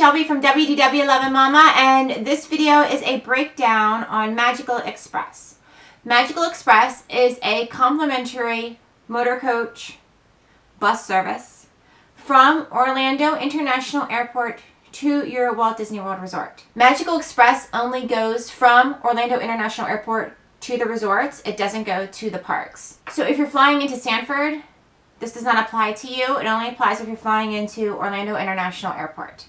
Shelby from WDW11 Mama, and this video is a breakdown on Magical Express. Magical Express is a complimentary motor coach bus service from Orlando International Airport to your Walt Disney World resort. Magical Express only goes from Orlando International Airport to the resorts. It doesn't go to the parks. So if you're flying into Sanford, this does not apply to you. It only applies if you're flying into Orlando International Airport.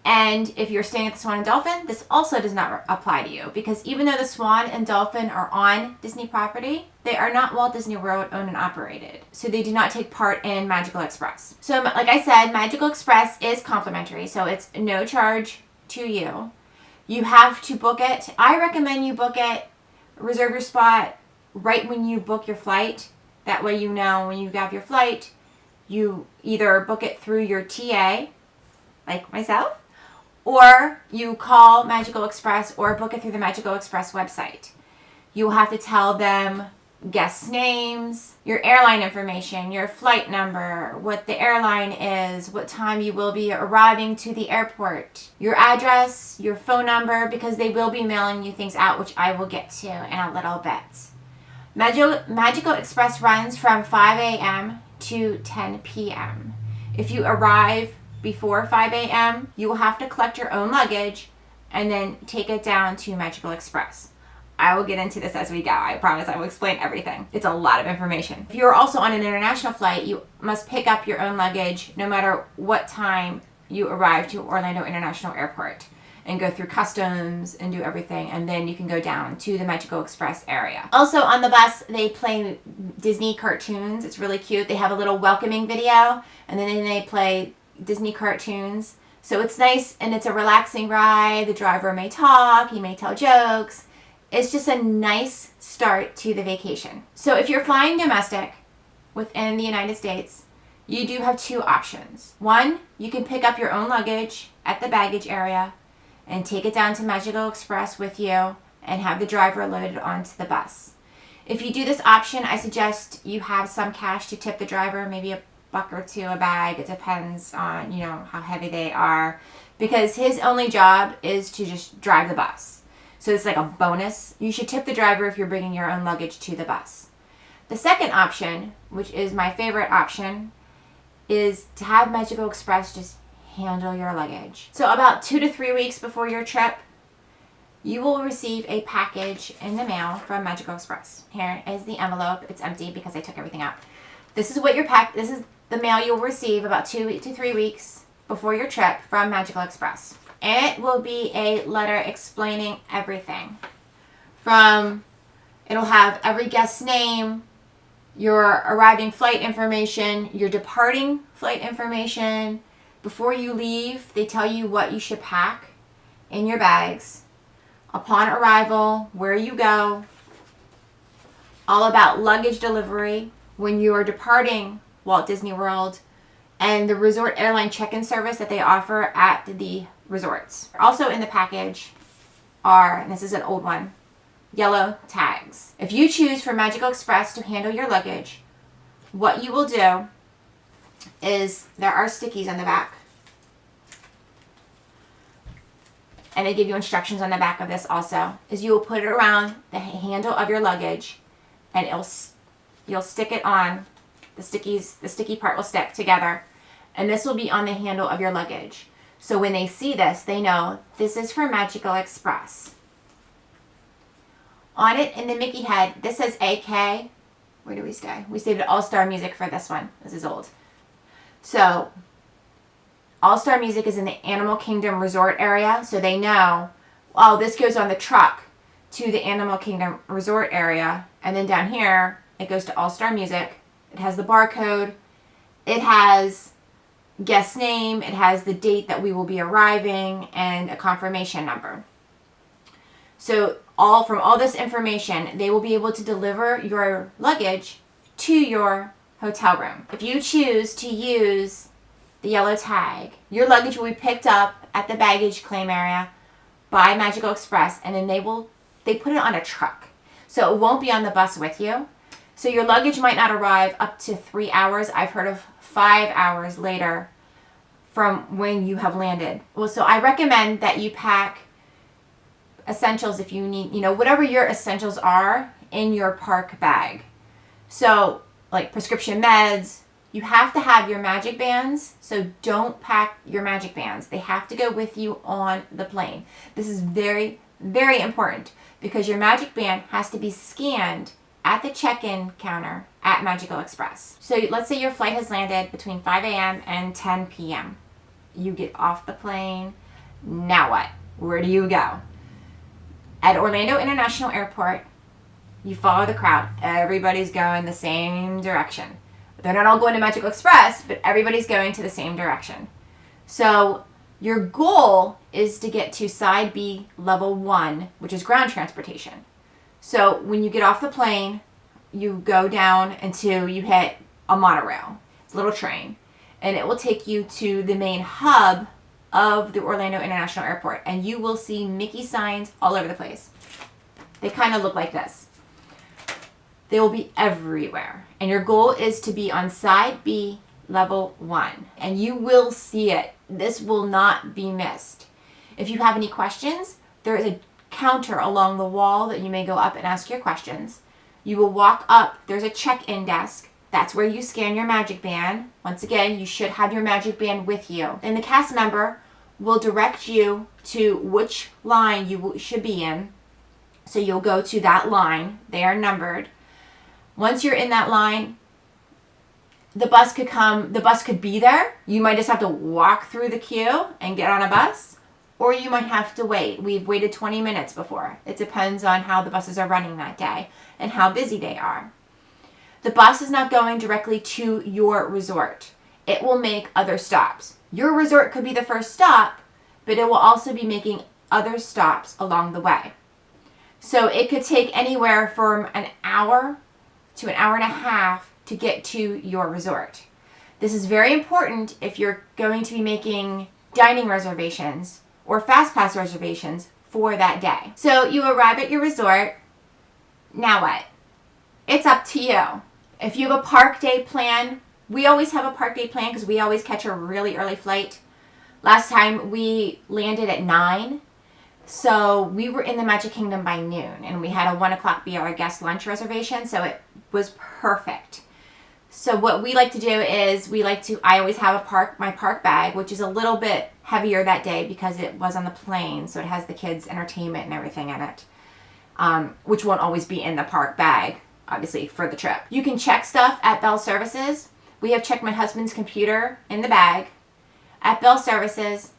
And if you're staying at the Swan and Dolphin, this also does not apply to you, because even though the Swan and Dolphin are on Disney property, they are not Walt Disney World owned and operated. So they do not take part in Magical Express. So like I said, Magical Express is complimentary, so it's no charge to you. You have to book it. I recommend you book it, reserve your spot right when you book your flight. That way you know when you have your flight, you either book it through your TA, like myself, or you call Magical Express or book it through the Magical Express website. You will have to tell them guest names, your airline information, your flight number, what the airline is, what time you will be arriving to the airport, your address, your phone number, because they will be mailing you things out, which I will get to in a little bit. Magical Express runs from 5 a.m. to 10 p.m. If you arrive before 5 a.m., you will have to collect your own luggage and then take it down to Magical Express. I will get into this as we go. I promise I will explain everything. It's a lot of information. If you're also on an international flight, you must pick up your own luggage no matter what time you arrive to Orlando International Airport, and go through customs and do everything, and then you can go down to the Magical Express area. Also on the bus, they play Disney cartoons. It's really cute. They have a little welcoming video, and then they play Disney cartoons. So it's nice, and it's a relaxing ride. The driver may talk, he may tell jokes. It's just a nice start to the vacation. So if you're flying domestic within the United States, you do have two options. One, you can pick up your own luggage at the baggage area and take it down to Magical Express with you and have the driver loaded onto the bus. If you do this option, I suggest you have some cash to tip the driver, maybe $1 or $2 a bag. It depends on, how heavy they are, because his only job is to just drive the bus. So it's like a bonus. You should tip the driver if you're bringing your own luggage to the bus. The second option, which is my favorite option, is to have Magical Express just handle your luggage. So about 2 to 3 weeks before your trip, you will receive a package in the mail from Magical Express. Here is the envelope. It's empty because I took everything out. This is what this is the mail you'll receive about 2 to 3 weeks before your trip from Magical Express. It will be a letter explaining everything. It'll have every guest's name, your arriving flight information, your departing flight information. Before you leave, they tell you what you should pack in your bags. Upon arrival, where you go. All about luggage delivery when you are departing Walt Disney World, and the resort airline check-in service that they offer at the resorts. Also in the package are, and this is an old one, yellow tags. If you choose for Magical Express to handle your luggage, what you will do is there are stickies on the back, and they give you instructions on the back of this also, is you will put it around the handle of your luggage, and you'll stick it on the sticky part will stick together, and this will be on the handle of your luggage. So when they see this, they know this is for Magical Express. On it in the Mickey head, this says AK. Where do we stay? We stayed at All-Star Music for this one. This is old. So All-Star Music is in the Animal Kingdom Resort area, so they know, oh, this goes on the truck to the Animal Kingdom Resort area, and then down here, it goes to All-Star Music. It has the barcode. It has guest name. It has the date that we will be arriving and a confirmation number. So from all this information, they will be able to deliver your luggage to your hotel room. If you choose to use the yellow tag, your luggage will be picked up at the baggage claim area by Magical Express, and then they put it on a truck. So it won't be on the bus with you. So your luggage might not arrive up to 3 hours. I've heard of 5 hours later from when you have landed. Well, so I recommend that you pack essentials if you need, whatever your essentials are in your park bag. So like prescription meds, you have to have your magic bands. So don't pack your magic bands. They have to go with you on the plane. This is very, very important because your magic band has to be scanned at the check-in counter at Magical Express. So let's say your flight has landed between 5 a.m. and 10 p.m. You get off the plane. Now what? Where do you go? At Orlando International Airport, you follow the crowd. Everybody's going the same direction. They're not all going to Magical Express, but everybody's going to the same direction. So your goal is to get to Side B, Level 1, which is ground transportation. So when you get off the plane, you go down until you hit a monorail. It's a little train. And it will take you to the main hub of the Orlando International Airport. And you will see Mickey signs all over the place. They kind of look like this. They will be everywhere. And your goal is to be on Side B, Level 1. And you will see it. This will not be missed. If you have any questions, there is a counter along the wall that you may go up and ask your questions. You will walk up. There's a check-in desk. That's where you scan your magic band. Once again, you should have your magic band with you. Then the cast member will direct you to which line you should be in. So you'll go to that line. They are numbered. Once you're in that line, the bus could be there. You might just have to walk through the queue and get on a bus, or you might have to wait. We've waited 20 minutes before. It depends on how the buses are running that day and how busy they are. The bus is not going directly to your resort. It will make other stops. Your resort could be the first stop, but it will also be making other stops along the way. So it could take anywhere from an hour to an hour and a half to get to your resort. This is very important if you're going to be making dining reservations or Fastpass reservations for that day. So you arrive at your resort. Now what? It's up to you. If you have a park day plan, we always have a park day plan because we always catch a really early flight. Last time we landed at 9. So we were in the Magic Kingdom by noon, and we had a 1 o'clock be our guest lunch reservation, so it was perfect. So what we like to do is I always have my park bag, which is a little bit heavier that day because it was on the plane, so it has the kids' entertainment and everything in it, which won't always be in the park bag, obviously, for the trip. You can check stuff at Bell Services. We have checked my husband's computer in the bag at Bell Services,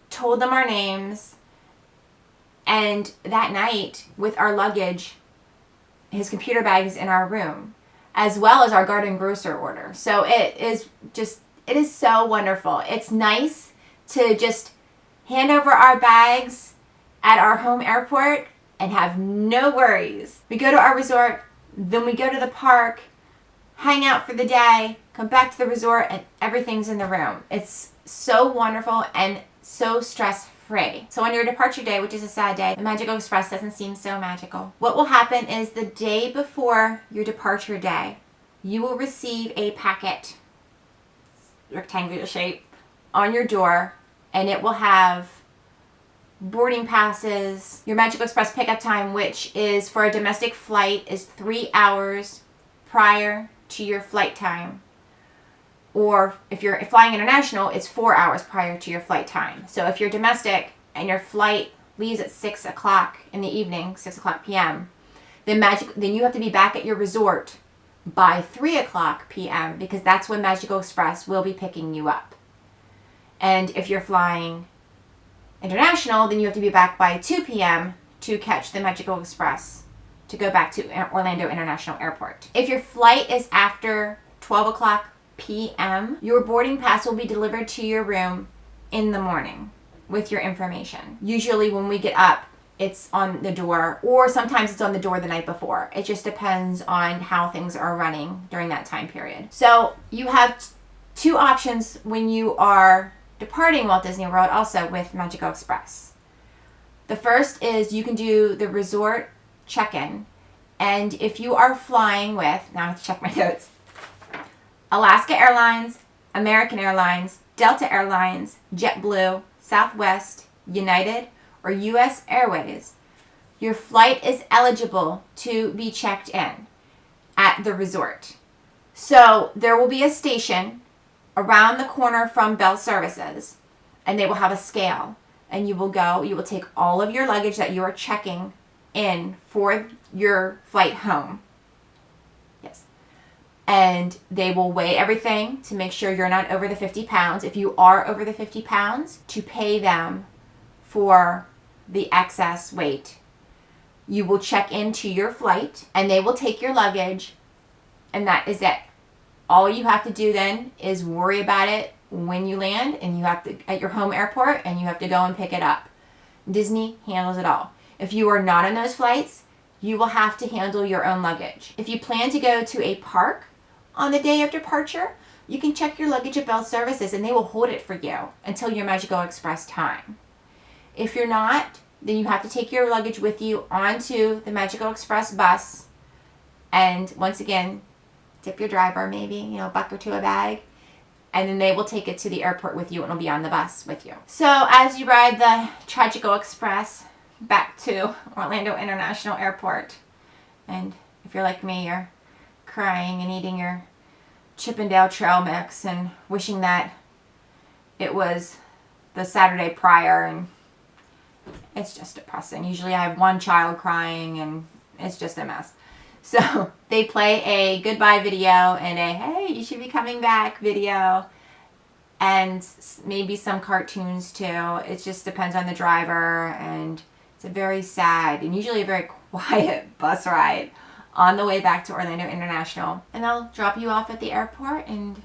told them our names, and that night, with our luggage, his computer bag is in our room, as well as our garden grocer order. So it is so wonderful. It's nice to just hand over our bags at our home airport and have no worries. We go to our resort, then we go to the park, hang out for the day, come back to the resort, and everything's in the room. It's so wonderful and so stress-free. So on your departure day, which is a sad day, the Magical Express doesn't seem so magical. What will happen is the day before your departure day, you will receive a packet, rectangular shape, on your door, and it will have boarding passes, your Magical Express pickup time, which is for a domestic flight is 3 hours prior to your flight time. Or if you're flying international, it's 4 hours prior to your flight time. So if you're domestic and your flight leaves at 6 o'clock in the evening, 6 o'clock p.m., then you have to be back at your resort by 3 o'clock p.m. because that's when Magical Express will be picking you up. And if you're flying international, then you have to be back by 2 p.m. to catch the Magical Express to go back to Orlando International Airport. If your flight is after 12 o'clock p.m., your boarding pass will be delivered to your room in the morning with your information. Usually when we get up, it's on the door, or sometimes it's on the door the night before. It just depends on how things are running during that time period. So you have two options when you are departing Walt Disney World also with Magical Express. The first is you can do the resort check-in, and if you are flying with, now I have to check my notes, Alaska Airlines, American Airlines, Delta Airlines, JetBlue, Southwest, United, or U.S. Airways, your flight is eligible to be checked in at the resort. So there will be a station around the corner from Bell Services, and they will have a scale. And you will take all of your luggage that you are checking in for your flight home. Yes. And they will weigh everything to make sure you're not over the 50 pounds. If you are over the 50 pounds, to pay them for the excess weight. You will check into your flight, and they will take your luggage, and that is it. All you have to do then is worry about it when you land, and you have to at your home airport, and you have to go and pick it up. Disney handles it all. If you are not on those flights, you will have to handle your own luggage. If you plan to go to a park on the day of departure, you can check your luggage at Bell Services, and they will hold it for you until your Magical Express time. If you're not, then you have to take your luggage with you onto the Magical Express bus, and once again, tip your driver, maybe, a buck or two a bag, and then they will take it to the airport with you, and it'll be on the bus with you. So as you ride the Tragical Express back to Orlando International Airport, and if you're like me, you're crying and eating your Chippendale trail mix and wishing that it was the Saturday prior, and it's just depressing. Usually I have one child crying, and it's just a mess. So they play a goodbye video and a hey, you should be coming back video, and maybe some cartoons too. It just depends on the driver, and it's a very sad and usually a very quiet bus ride on the way back to Orlando International. And they'll drop you off at the airport, and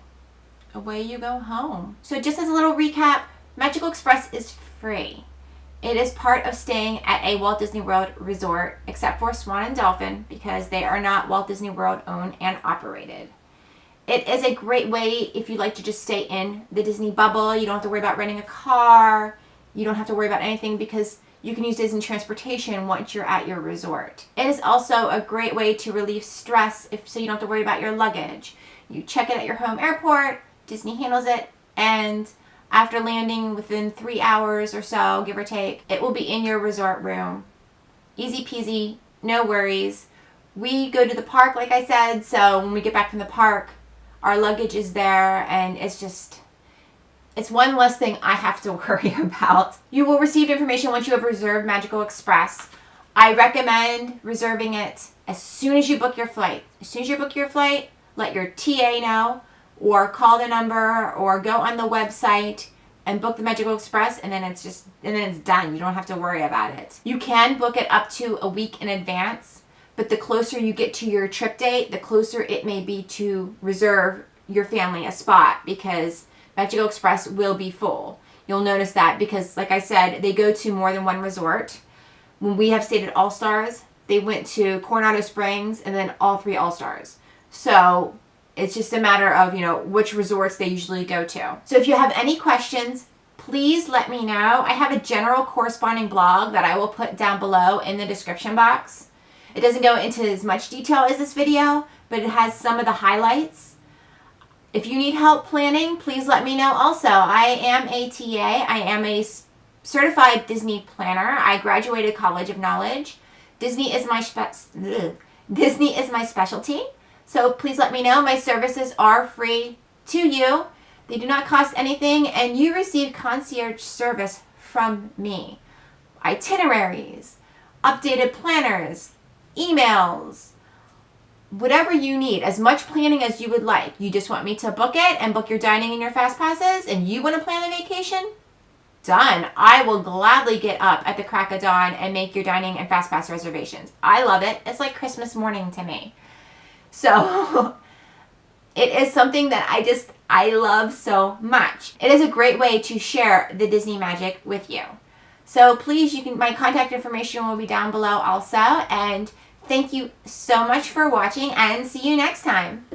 away you go home. So just as a little recap, Magical Express is free. It is part of staying at a Walt Disney World resort, except for Swan and Dolphin, because they are not Walt Disney World owned and operated. It is a great way if you like to just stay in the Disney bubble. You don't have to worry about renting a car. You don't have to worry about anything because you can use Disney transportation once you're at your resort. It is also a great way to relieve stress so you don't have to worry about your luggage. You check it at your home airport, Disney handles it, and after landing within 3 hours or so, give or take, it will be in your resort room. Easy peasy, no worries. We go to the park, like I said, so when we get back from the park, our luggage is there, and it's one less thing I have to worry about. You will receive information once you have reserved Magical Express. I recommend reserving it as soon as you book your flight. As soon as you book your flight, let your TA know, or call the number, or go on the website and book the Magical Express, and then it's done. You don't have to worry about it. You can book it up to a week in advance, but the closer you get to your trip date, the closer it may be to reserve your family a spot, because Magical Express will be full. You'll notice that because, like I said, they go to more than one resort. When we have stayed at All Stars, they went to Coronado Springs and then all 3 All Stars. So it's just a matter of, which resorts they usually go to. So if you have any questions, please let me know. I have a general corresponding blog that I will put down below in the description box. It doesn't go into as much detail as this video, but it has some of the highlights. If you need help planning, please let me know also. I am a TA. I am a certified Disney planner. I graduated College of Knowledge. Disney is my specialty. So please let me know. My services are free to you. They do not cost anything, and you receive concierge service from me. Itineraries, updated planners, emails, whatever you need, as much planning as you would like. You just want me to book it and book your dining and your fast passes, and you want to plan the vacation? Done. I will gladly get up at the crack of dawn and make your dining and fast pass reservations. I love it. It's like Christmas morning to me. So it is something that I love so much. It is a great way to share the Disney magic with you. So please, my contact information will be down below also. And thank you so much for watching, and see you next time.